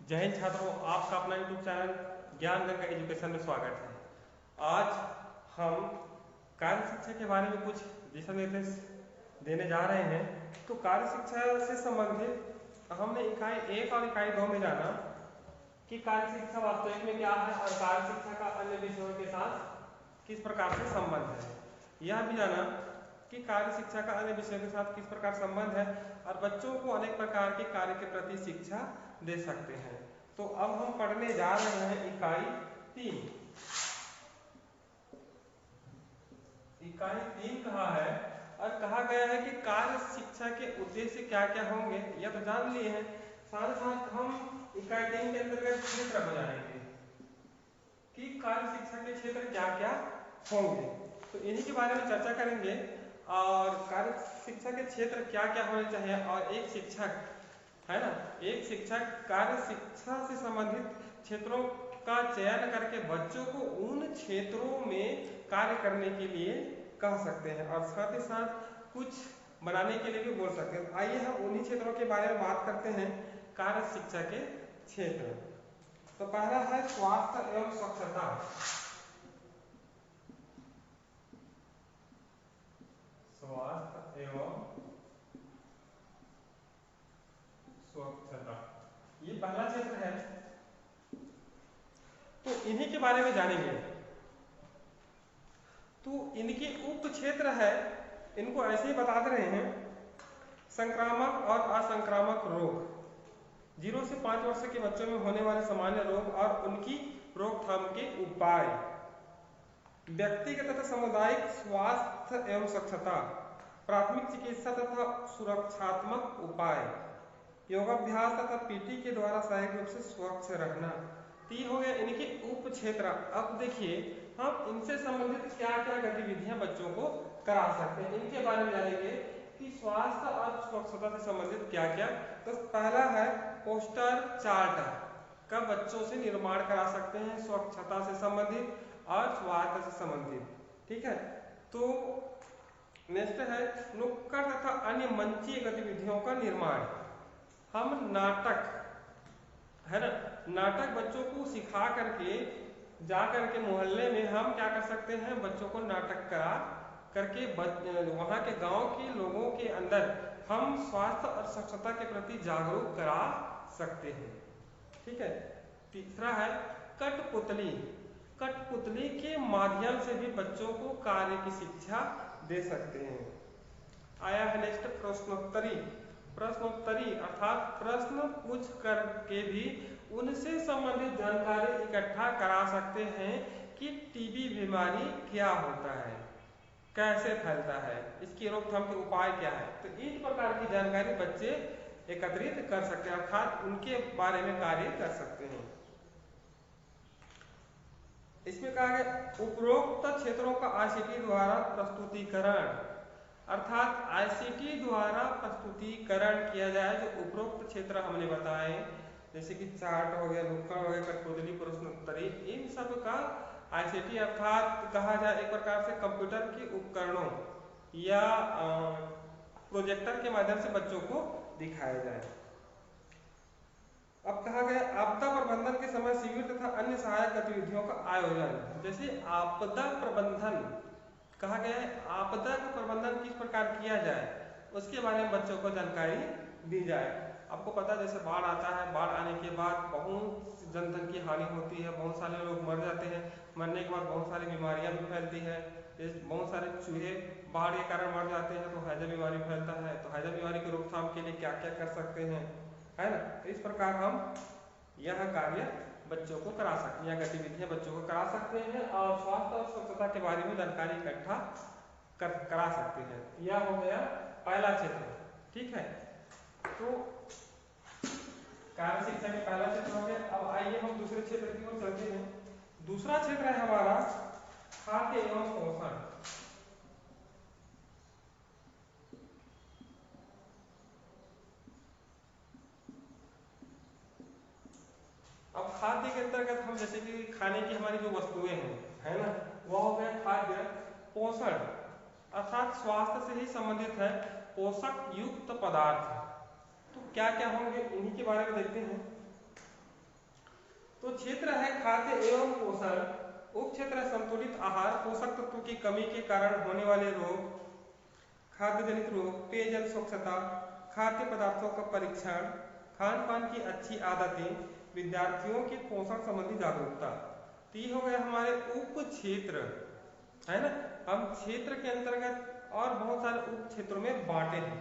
जय हिंद छात्रों, आपका अपना यूट्यूब चैनल ज्ञान गंगा एजुकेशन में स्वागत है। आज हम कार्य शिक्षा के बारे में कुछ दिशा निर्देश देने जा रहे हैं। तो कार्य शिक्षा से संबंधित हमने इकाई 1 और इकाई 2 में जाना कि कार्य शिक्षा वास्तविक में क्या है और कार्य शिक्षा का अन्य विषयों के साथ किस प्रकार से संबंध है। यह भी जाना कि कार्य शिक्षा का अन्य विषयों के साथ किस प्रकार संबंध है और बच्चों को अनेक प्रकार के कार्य के प्रति शिक्षा दे सकते हैं। तो अब हम पढ़ने जा रहे हैं इकाई 3। इकाई 3 कहा है और कहा गया है कि कार्य शिक्षा के उद्देश्य क्या क्या होंगे, यह तो जान लिए हैं। साथ साथ हम इकाई 3 के अंतर्गत क्षेत्र को जानेंगे कि कार्य शिक्षा के क्षेत्र क्या क्या होंगे। तो इन्हीं के बारे में चर्चा करेंगे और कार्य शिक्षा के क्षेत्र क्या क्या होने चाहिए। और एक शिक्षक है ना, एक शिक्षक कार्य शिक्षा से संबंधित क्षेत्रों का चयन करके बच्चों को उन क्षेत्रों में कार्य करने के लिए कह सकते हैं और साथ ही साथ कुछ बनाने के लिए भी बोल सकते हैं। आइए हम उन्हीं क्षेत्रों के बारे में बात करते हैं। कार्य शिक्षा के क्षेत्र, तो पहला है स्वास्थ्य एवं स्वच्छता। स्वास्थ्य एवं स्वच्छता, ये पहला क्षेत्र है। तो इन्हीं के बारे में जानेंगे। तो इनके उप क्षेत्र है, इनको ऐसे ही बता दे रहे हैं। संक्रामक और असंक्रामक रोग, 0 से 5 वर्ष के बच्चों में होने वाले सामान्य रोग और उनकी रोकथाम के उपाय, व्यक्तिगत तथा सामुदायिक स्वास्थ्य एवं स्वच्छता, प्राथमिक चिकित्सा तथा सुरक्षात्मक उपाय, योगाभ्यास तथा पीटी के द्वारा शारीरिक रूप से स्वच्छ रहना। तो ये हो गया इनके उप क्षेत्र। अब देखिए हम इनसे संबंधित क्या क्या गतिविधियां बच्चों को करा सकते हैं, इनके बारे में जानेंगे कि स्वास्थ्य और स्वच्छता से संबंधित क्या क्या। तो पहला है पोस्टर चार्ट का बच्चों से निर्माण करा सकते हैं, स्वच्छता से संबंधित और स्वास्थ्य से संबंधित। ठीक है। तो नेक्स्ट है नुक्कड़ तथा अन्य मंचीय गतिविधियों का निर्माण। हम नाटक है ना, नाटक बच्चों को सिखा करके जा करके मोहल्ले में हम क्या कर सकते हैं, बच्चों को नाटक करा करके वहाँ के गांव के लोगों के अंदर हम स्वास्थ्य और स्वच्छता के प्रति जागरूक करा सकते हैं। ठीक है। तीसरा है कठपुतली। कठपुतली के माध्यम से भी बच्चों को कार्य की शिक्षा दे सकते हैं। आया है नेक्स्ट प्रश्नोत्तरी। प्रश्नोत्तरी अर्थात प्रश्न पूछ करके भी उनसे संबंधित जानकारी इकट्ठा करा सकते हैं कि टीबी बीमारी क्या होता है, कैसे फैलता है, इसकी रोकथाम के उपाय क्या है। तो इस प्रकार की जानकारी बच्चे एकत्रित कर सकते हैं अर्थात उनके बारे में कार्य कर सकते हैं। इसमें कहा गया उपरोक्त क्षेत्रों का आईसीटी द्वारा प्रस्तुतिकरण, अर्थात आईसीटी द्वारा प्रस्तुतिकरण किया जाए। जो उपरोक्त क्षेत्र हमने बताए जैसे कि चार्ट हो गया, नुक्कड़ हो गया, कठपुतली, प्रश्नोत्तरी, इन सब का आईसीटी अर्थात कहा जाए एक प्रकार से कंप्यूटर के उपकरणों या प्रोजेक्टर के माध्यम से बच्चों को दिखाया जाए। अब कहा गया आपदा प्रबंधन के समय शिविर तथा अन्य सहायक गतिविधियों का आयोजन। जैसे आपदा प्रबंधन कहा गया है, आपदा का प्रबंधन किस प्रकार किया जाए उसके बारे में बच्चों को जानकारी दी जाए। आपको पता है जैसे बाढ़ आता है, बाढ़ आने के बाद बहुत जनधन की हानि होती है, बहुत सारे लोग मर जाते हैं, मरने के बाद बहुत सारी बीमारियां भी फैलती है। बहुत सारे चूहे बाढ़ के कारण मर जाते हैं तो हैजा बीमारी फैलता है। तो हैजा बीमारी की रोकथाम के लिए क्या क्या कर सकते हैं, है ना। तो इस प्रकार हम यह कार्य बच्चों को करा सकते हैं, यह गतिविधियां बच्चों को करा सकते हैं और स्वास्थ्य और स्वच्छता के बारे में जानकारी इकट्ठा करा सकते हैं। यह हो गया पहला क्षेत्र। ठीक है। तो कार्य शिक्षा में पहला क्षेत्र हो गया। अब आइए हम दूसरे क्षेत्र की ओर चलते हैं। दूसरा क्षेत्र है हमारा खाद्य एवं पोषण। अब खाद्य के अंतर्गत हम जैसे कि खाने की हमारी जो वस्तुएं हैं, है ना, वह हो गया खाद्य। पोषण अर्थात स्वास्थ्य से ही संबंधित है, पोषक युक्त पदार्थ। तो क्या क्या होंगे इन्हीं के बारे में देखते हैं। तो क्षेत्र है खाद्य एवं पोषण, उप क्षेत्र है संतुलित आहार, पोषक तत्वों की कमी के कारण होने वाले रोग, खाद्य जनित रोग, पेयजल स्वच्छता, खाद्य पदार्थों का परीक्षण, खान पान की अच्छी आदतें, विद्यार्थियों के पोषण संबंधी जागरूकता। तो ये हो गया हमारे उप क्षेत्र, है ना। हम क्षेत्र के अंतर्गत और बहुत सारे उप क्षेत्रों में बांटे हैं।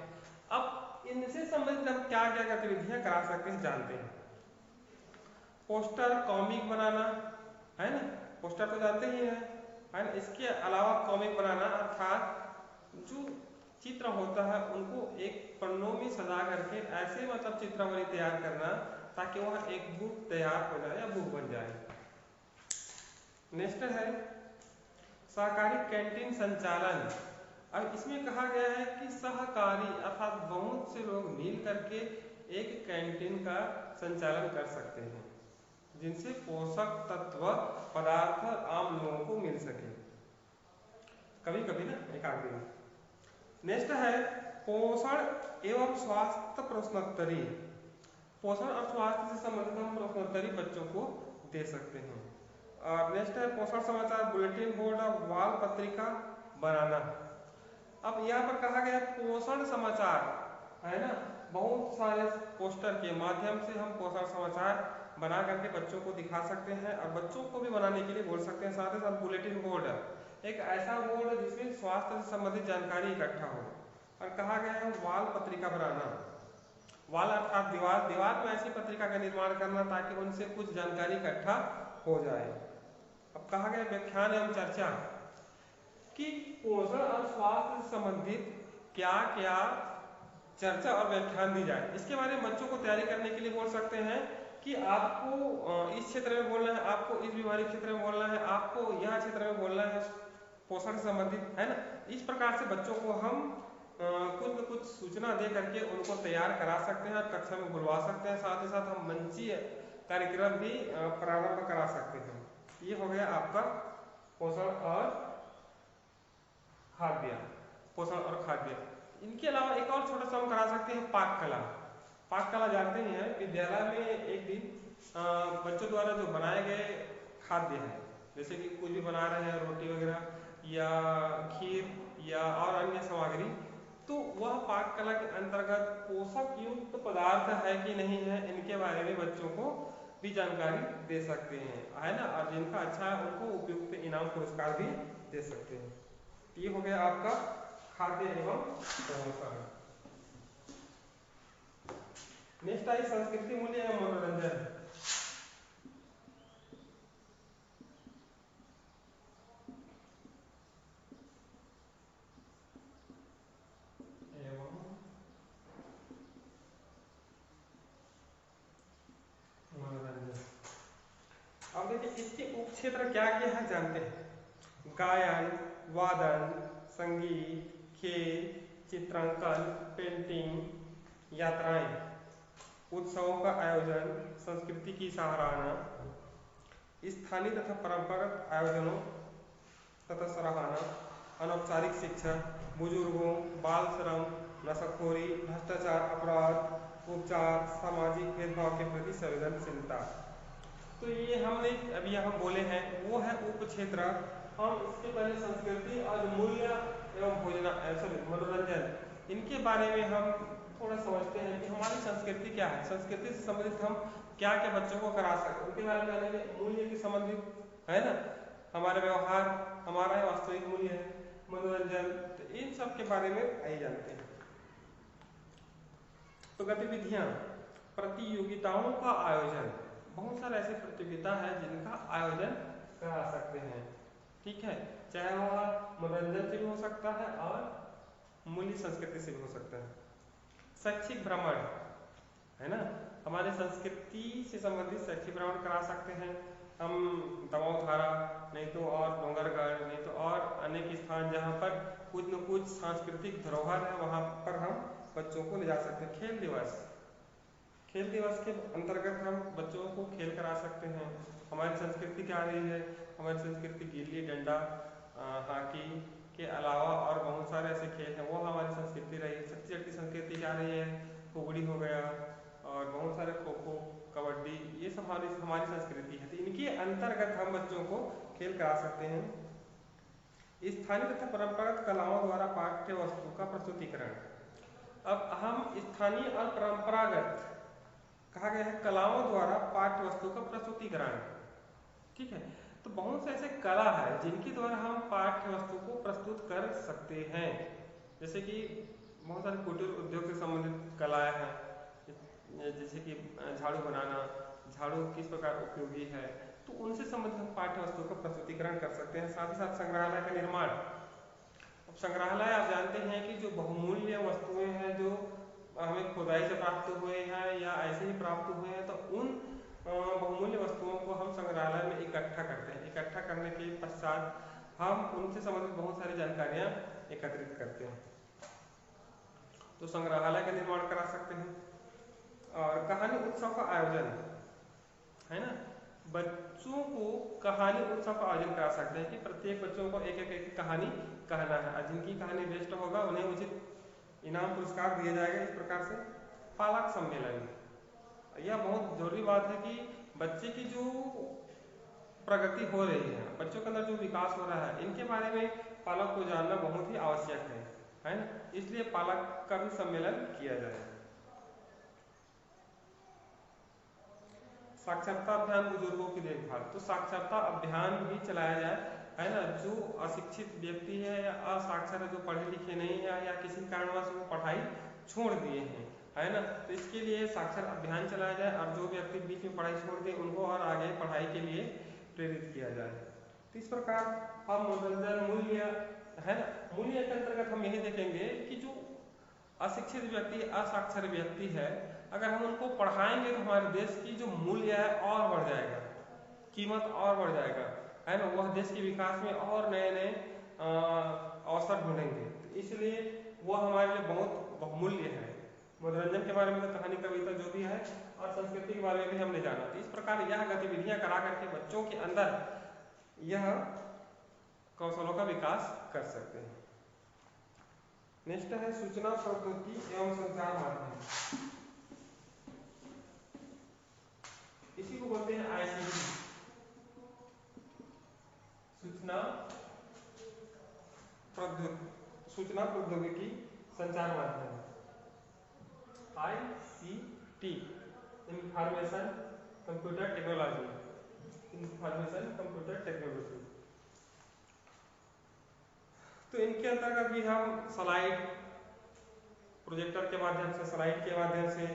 अब इनसे संबंधित हम क्या क्या गतिविधियां करा सकते हैं जानते हैं। पोस्टर कॉमिक बनाना, है ना, पोस्टर तो जानते ही हैं, है ना। इसके अलावा कॉमिक बनाना अर्थात जो चित्र होता है उनको एक पन्नों में सजा करके ऐसे मतलब चित्रावली तैयार करना ताकि वह एक बुक तैयार हो जाए या बुक बन जाए। नेक्स्ट है सहकारी कैंटीन संचालन। अब इसमें कहा गया है कि सहकारी अर्थात बहुत से लोग मिल करके एक कैंटीन का संचालन कर सकते हैं जिनसे पोषक तत्व पदार्थ आम लोगों को मिल सके, कभी कभी ना एक आध दिन। नेक्स्ट है पोषण एवं स्वास्थ्य प्रश्नोत्तरी। पोषण और स्वास्थ्य से संबंधित हम प्रश्नोत्तरी बच्चों को दे सकते हैं। और नेक्स्ट है पोषण समाचार बुलेटिन बोर्ड और वाल पत्रिका बनाना। अब यहाँ पर कहा गया पोषण समाचार, है ना, बहुत सारे पोस्टर के माध्यम से हम पोषण समाचार बना करके बच्चों को दिखा सकते हैं और बच्चों को भी बनाने के लिए बोल सकते हैं। साथ ही साथ बुलेटिन बोर्ड, एक ऐसा बोर्ड जिसमें स्वास्थ्य से संबंधित जानकारी इकट्ठा हो। और कहा गया है वाल पत्रिका बनाना, वाल अर्थात दीवार, दीवार में ऐसी पत्रिका का निर्माण करना ताकि उनसे कुछ जानकारी इकट्ठा हो जाए। अब कहा गया व्याख्यान एवं चर्चा कि पोषण और स्वास्थ्य से संबंधित क्या क्या चर्चा और व्याख्यान दी जाए। इसके बारे में बच्चों को तैयारी करने के लिए बोल सकते हैं कि आपको इस क्षेत्र में बोलना है, आपको इस बीमारी क्षेत्र में बोलना है, आपको यह क्षेत्र में बोलना है पोषण से संबंधित, है ना। इस प्रकार से बच्चों को हम कुछ न कुछ सूचना दे करके उनको तैयार करा सकते हैं और कक्षा में बुलवा सकते हैं। साथ ही साथ हम मंचीय कार्यक्रम भी प्रारंभ करा सकते हैं। ये हो गया आपका पोषण और खाद्य, पोषण और खाद्य। इनके अलावा एक और छोटा सा हम करा सकते हैं पाक कला। पाक कला जानते ही हैं, विद्यालय में एक दिन बच्चों द्वारा जो बनाए गए खाद्य है, जैसे कि कुछ भी बना रहे हैं रोटी वगैरह या खीर या और अन्य सामग्री, तो वह पाक कला के अंतर्गत पोषक युक्त पदार्थ है कि नहीं है इनके बारे में बच्चों को भी जानकारी दे सकते हैं, है ना। और जिनका अच्छा है उनको उपयुक्त इनाम पुरस्कार भी दे सकते हैं। ये हो गया आपका खाद्य एवं पोषण। नेक्स्ट आई संस्कृति मूल्य एवं मनोरंजन। अब देखिए इसके उप क्षेत्र क्या क्या है जानते हैं। गायन, वादन, संगीत, खेल, चित्रांकन, पेंटिंग, यात्राएं, उत्सवों का आयोजन, संस्कृति की सराहना, स्थानीय तथा परंपरागत आयोजनों तथा सराहना, अनौपचारिक शिक्षा, बुजुर्गों, बाल श्रम, नशाखोरी, भ्रष्टाचार, अपराध, उपचार, सामाजिक भेदभाव के प्रति संवेदनशीलता। तो ये हमने अभी यहाँ बोले हैं वो है उप क्षेत्र। हम इसके पहले संस्कृति और मूल्य एवं भोजना सॉरी मनोरंजन, इनके बारे में हम थोड़ा समझते हैं कि हमारी संस्कृति क्या है, संस्कृति से संबंधित हम क्या क्या बच्चों को करा सकते हैं, उनके बारे में जानेंगे। मूल्य के संबंधित, है ना, हमारा व्यवहार, हमारा वास्तविक मूल्य है, मनोरंजन, तो इन सब के बारे में आइए जानते हैं। तो गतिविधियां, प्रतियोगिताओं का आयोजन, बहुत सारे ऐसे प्रतियोगिता है जिनका आयोजन करा सकते हैं, ठीक है, चाहे वह मनोरंजन से भी हो सकता है और मूल्य संस्कृति से भी हो सकता है। शैक्षिक भ्रमण, है ना, हमारे संस्कृति से संबंधित शैक्षिक भ्रमण करा सकते हैं हम, दबाव धारा, नहीं तो और डोंगरगढ़, नहीं तो और अनेक स्थान जहाँ पर कुछ न कुछ सांस्कृतिक धरोहर है वहाँ पर हम बच्चों को ले जा सकते हैं। खेल दिवस, खेल दिवस के अंतर्गत हम बच्चों को खेल करा सकते हैं। हमारी संस्कृति क्या रही है, हमारी संस्कृति गिल्ली डंडा, हॉकी के अलावा और बहुत सारे ऐसे खेल हैं वो हमारी संस्कृति रही है। छत्तीसगढ़ की संस्कृति क्या रही है, फुगड़ी हो गया और बहुत सारे खो खो, कबड्डी, ये सब हमारी हमारी संस्कृति है। तो इनके अंतर्गत हम बच्चों को खेल करा सकते हैं। स्थानीय तथा परंपरागत कलाओं द्वारा पाठ्य वस्तु का प्रस्तुतिकरण। अब हम स्थानीय और परंपरागत कहा गया है कलाओं द्वारा पाठ्य वस्तु का प्रस्तुतिकरण, ठीक है। तो बहुत से ऐसे कला है जिनके द्वारा हम पाठ्य वस्तु को प्रस्तुत कर सकते हैं, जैसे कि बहुत सारे कुटीर उद्योग से संबंधित कलाएं हैं, जैसे कि झाड़ू बनाना, झाड़ू किस प्रकार उपयोगी है, तो उनसे संबंधित हम पाठ्य वस्तु का प्रस्तुतिकरण कर सकते हैं। साथ ही साथ संग्रहालय का निर्माण। अब संग्रहालय आप जानते हैं कि जो बहुमूल्य वस्तुएं हैं जो हमें खुदाई से प्राप्त हुए हैं या ऐसे ही प्राप्त हुए हैं, तो उन बहुमूल्य वस्तुओं को हम संग्रहालय में इकट्ठा करते हैं। इकट्ठा करने के पश्चात हम उनसे संबंधित बहुत सारी जानकारियां एकत्रित करते हैं, तो संग्रहालय का निर्माण करा सकते हैं। और कहानी उत्सव का आयोजन है ना, बच्चों को कहानी उत्सव का आयोजन करा सकते हैं कि प्रत्येक बच्चों को एक एक कहानी कहना है, जिनकी कहानी बेस्ट होगा उन्हें उचित इनाम पुरस्कार दिया जाएगा। इस प्रकार से पालक सम्मेलन, यह बहुत जरूरी बात है कि बच्चे की जो प्रगति हो रही है, बच्चों के अंदर जो विकास हो रहा है, इनके बारे में पालक को जानना बहुत ही आवश्यक है ना, इसलिए पालक का भी सम्मेलन किया जाए। साक्षरता अभियान, बुजुर्गों की देखभाल, तो साक्षरता अभियान भी चलाया जाए, है ना। जो अशिक्षित व्यक्ति है या असाक्षर है, जो पढ़े लिखे नहीं है या किसी कारणवश वो पढ़ाई छोड़ दिए हैं, है ना, तो इसके लिए साक्षर अभियान चलाया जाए और जो व्यक्ति बीच में पढ़ाई छोड़ दे उनको और आगे पढ़ाई के लिए प्रेरित किया जाए। तो इस प्रकार हम मनोरंजन, मूल्य, है ना, मूल्य के अंतर्गत हम यही देखेंगे कि जो अशिक्षित व्यक्ति, असाक्षर व्यक्ति है, अगर हम उनको पढ़ाएंगे तो हमारे देश की जो मूल्य है और बढ़ जाएगा, कीमत और बढ़ जाएगा, है ना। वह देश के विकास में और नए नए अवसर ढूंढेंगे, तो इसलिए वह हमारे लिए बहुत बहुमूल्य है। मनोरंजन के बारे में तो कहानी, कविता जो भी है, और संस्कृति के बारे में भी हमने जाना। तो इस प्रकार यह गतिविधियां करा करके बच्चों के अंदर यह कौशलों का विकास कर सकते हैं। नेक्स्ट है सूचना प्रौद्योगिकी एवं संचार माध्यम, इसी को बोलते हैं आईसीटी, सूचना प्रौद्योगिकी संचार माध्यम, ICT, information computer technology, information computer technology. तो इनके अंतर्गत भी हम स्लाइड, प्रोजेक्टर के माध्यम से, स्लाइड के माध्यम से,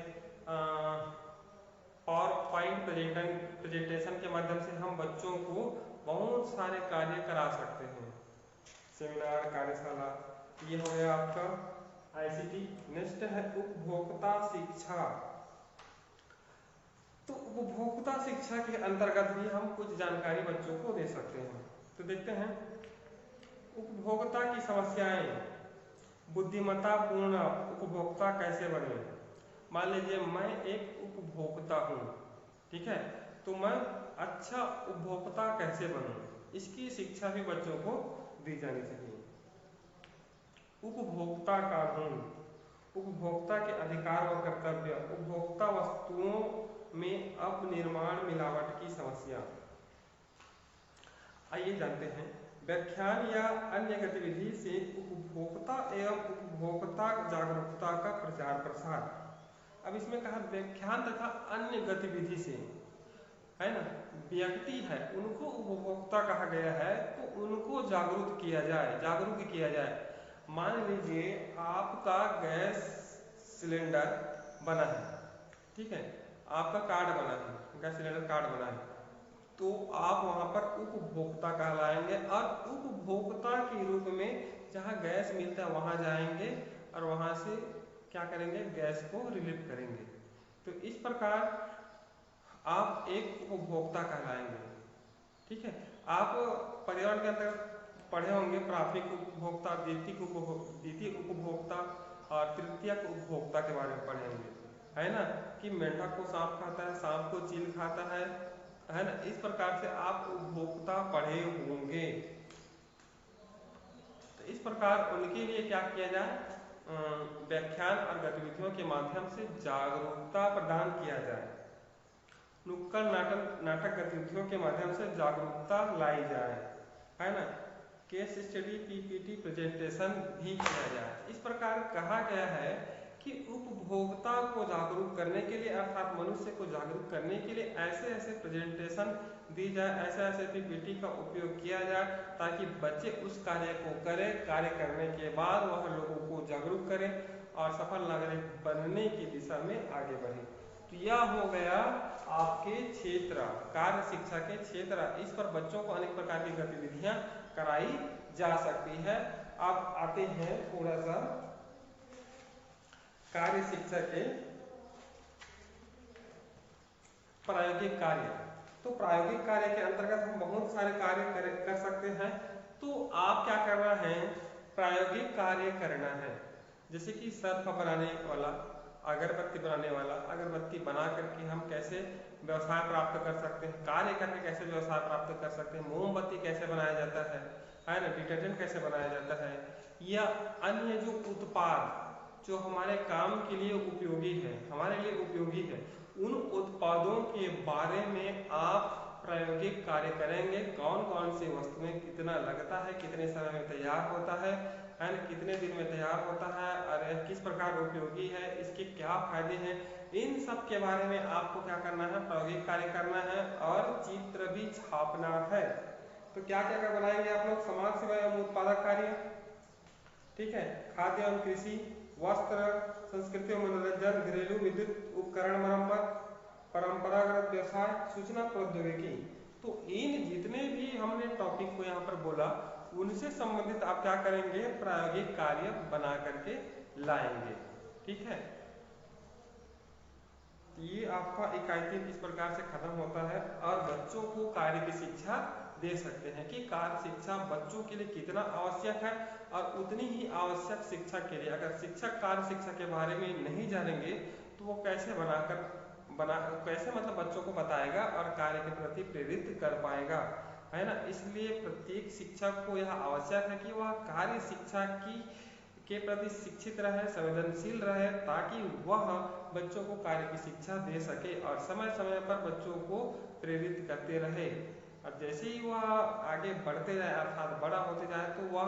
पावर पॉइंट प्रेजेंटेशन के माध्यम से हम बच्चों को बहुत सारे कार्य करा सकते हैं, सेमिनार, कार्यशाला। ये हो गया आपका आईसीटी। नेक्स्ट है उपभोक्ता शिक्षा। तो उपभोक्ता शिक्षा के अंतर्गत भी हम कुछ जानकारी बच्चों को दे सकते हैं। तो देखते हैं उपभोक्ता की समस्याएं, बुद्धिमत्तापूर्ण उपभोक्ता कैसे बने। मान लीजिए मैं एक उपभोक्ता हूँ, ठीक है, तो मैं अच्छा उपभोक्ता कैसे बनूं, इसकी शिक्षा भी बच्चों को दी जानी चाहिए। उपभोक्ता कानून, उपभोक्ता के अधिकार व कर्तव्य, उपभोक्ता वस्तुओं में अपनिर्माण मिलावट की समस्या। आइए जानते हैं व्याख्यान या अन्य गतिविधि से उपभोक्ता एवं उपभोक्ता जागरूकता का प्रचार प्रसार। अब इसमें कहा व्याख्यान तथा अन्य गतिविधि से, है ना, व्यक्ति है उनको उपभोक्ता कहा गया है, तो उनको जागरूक किया जाए। मान लीजिए आपका गैस सिलेंडर बना है, ठीक है, आपका कार्ड बना है, गैस सिलेंडर कार्ड बना है, तो आप वहां पर उपभोक्ता कहलाएंगे और उपभोक्ता के रूप में जहां गैस मिलता है वहां जाएंगे और वहां से क्या करेंगे, गैस को रिलीव करेंगे। तो इस प्रकार आप एक उपभोक्ता कहलाएंगे, ठीक है। आप पर्यावरण के अंतर्गत पढ़े होंगे प्राथमिक उपभोक्ता, द्वितीय उपभोक्ता और तृतीयक उपभोक्ता के बारे में पढ़े होंगे, है ना, कि मेंढक को सांप खाता है, सांप को चील खाता है ना। इस प्रकार से आप उपभोक्ता पढ़े होंगे। तो इस प्रकार उनके लिए क्या किया जाए, व्याख्यान और गतिविधियों के माध्यम से जागरूकता प्रदान किया जाए। नुक्कड़ नाटक गतिविधियों के माध्यम से जागरूकता लाई जाए, है ना। केस स्टडी, पीपीटी प्रेजेंटेशन भी किया जाए। इस प्रकार कहा गया है कि उपभोक्ता को जागरूक करने के लिए अर्थात मनुष्य को जागरूक करने के लिए ऐसे ऐसे प्रेजेंटेशन दी जाए, ऐसे ऐसे पीपीटी का उपयोग किया जाए ताकि बच्चे उस कार्य को करें, कार्य करने के बाद वह लोगों को जागरूक करें और सफल नागरिक बनने की दिशा में आगे बढ़े। तो यह हो गया आपके क्षेत्र, कार्य शिक्षा के क्षेत्र। इस पर बच्चों को अनेक प्रकार की गतिविधियां कराई जा सकती है। अब आते हैं थोड़ा सा कार्य शिक्षा के प्रायोगिक कार्य। तो प्रायोगिक कार्य के अंतर्गत हम बहुत सारे कार्य कर सकते हैं। तो आप क्या करना है, प्रायोगिक कार्य करना है। जैसे कि सर्फ बनाने वाला, अगरबत्ती बनाने वाला, अगरबत्ती बना करके हम कैसे व्यवसाय प्राप्त कर सकते हैं, कार्य करके कैसे व्यवसाय प्राप्त कर सकते हैं, मोमबत्ती कैसे बनाया जाता है ना, डिटर्जेंट कैसे बनाया जाता है, या अन्य जो उत्पाद जो हमारे काम के लिए उपयोगी है, हमारे लिए उपयोगी है, उन उत्पादों के बारे में आप प्रायोगिक कार्य करेंगे। कौन कौन सी वस्तुएं कितना लगता है, कितने समय में तैयार होता है ना, कितने दिन में तैयार होता है और किस प्रकार उपयोगी है, इसके क्या फायदे हैं, इन सब के बारे में आपको क्या करना है, प्रायोगिक कार्य करना है और चित्र भी छापना है। तो क्या क्या बनाएंगे आप लोग, समाज सेवा एवं उत्पादक कार्य, ठीक है, खाद्य एवं कृषि, वस्त्र, संस्कृति एवं मनोरंजन, घरेलू विद्युत उपकरण मरम्मत, परंपरागत व्यवसाय, सूचना प्रौद्योगिकी। तो इन जितने भी हमने टॉपिक को यहाँ पर बोला उनसे संबंधित आप क्या करेंगे, प्रायोगिक कार्य बना करके लाएंगे, ठीक है। ये आपका इकाई 3 इस प्रकार से खत्म होता है और बच्चों को कार्य की शिक्षा दे सकते हैं कि कार्य शिक्षा बच्चों के लिए कितना आवश्यक है। और उतनी ही आवश्यक शिक्षा के लिए अगर शिक्षक कार्य शिक्षा के बारे में नहीं जानेंगे तो वो कैसे कैसे मतलब बच्चों को बताएगा और कार्य के प्रति प्रेरित कर पाएगा, है ना। इसलिए प्रत्येक शिक्षक को यह आवश्यक है कि वह कार्य शिक्षा के प्रति शिक्षित रहे, संवेदनशील रहे, ताकि वह बच्चों को कार्य की शिक्षा दे सके और समय समय पर बच्चों को प्रेरित करते रहे। और जैसे ही वह आगे बढ़ते जाए अर्थात बड़ा होते जाए तो वह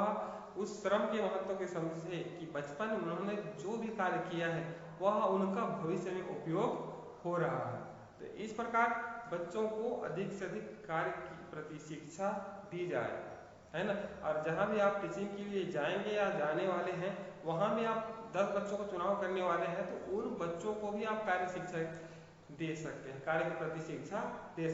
उस श्रम के महत्व को समझे कि बचपन में उन्होंने जो भी कार्य किया है वह उनका भविष्य में उपयोग हो रहा है। तो इस प्रकार बच्चों को अधिक से अधिक कार्य के प्रति शिक्षा दी जाए, है ना। और जहाँ भी आप टीचिंग के लिए जाएंगे या जाने वाले हैं वहाँ भी आप 10 बच्चों का चुनाव करने वाले हैं तो उन बच्चों को भी आप कार्य शिक्षा दे सकते हैं, कार्य के प्रति शिक्षा दे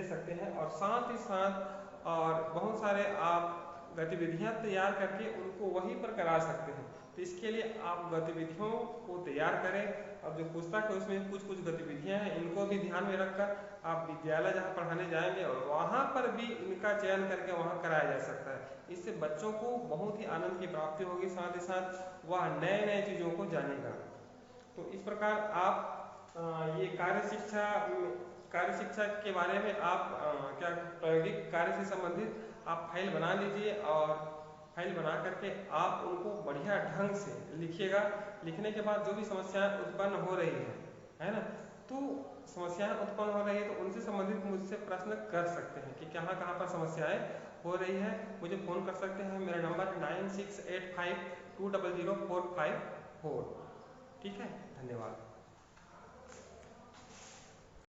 सकते हैं। और साथ ही साथ और बहुत सारे आप गतिविधियां तैयार करके उनको वहीं पर करा सकते हैं। तो इसके लिए आप गतिविधियों को तैयार करें और जो पुस्तक है उसमें कुछ कुछ गतिविधियां हैं इनको भी ध्यान में रखकर आप विद्यालय जहाँ पढ़ाने जाएंगे और वहाँ पर भी इनका चयन करके वहाँ कराया जा सकता है। इससे बच्चों को बहुत ही आनंद की प्राप्ति होगी, साथ ही साथ वह नए नए चीज़ों को जानेगा। तो इस प्रकार आप ये कार्य शिक्षा के बारे में आप क्या प्रायोगिक कार्य से संबंधित आप फाइल बना लीजिए और फाइल बना करके आप उनको बढ़िया ढंग से लिखिएगा। लिखने के बाद जो भी समस्याएं उत्पन्न हो रही है ना, तो समस्याएं उत्पन्न हो रही है तो उनसे संबंधित मुझसे प्रश्न कर सकते हैं कि कहाँ कहाँ पर समस्याएं हो रही है। मुझे फ़ोन कर सकते हैं, मेरा नंबर 9685200454। ठीक है, धन्यवाद।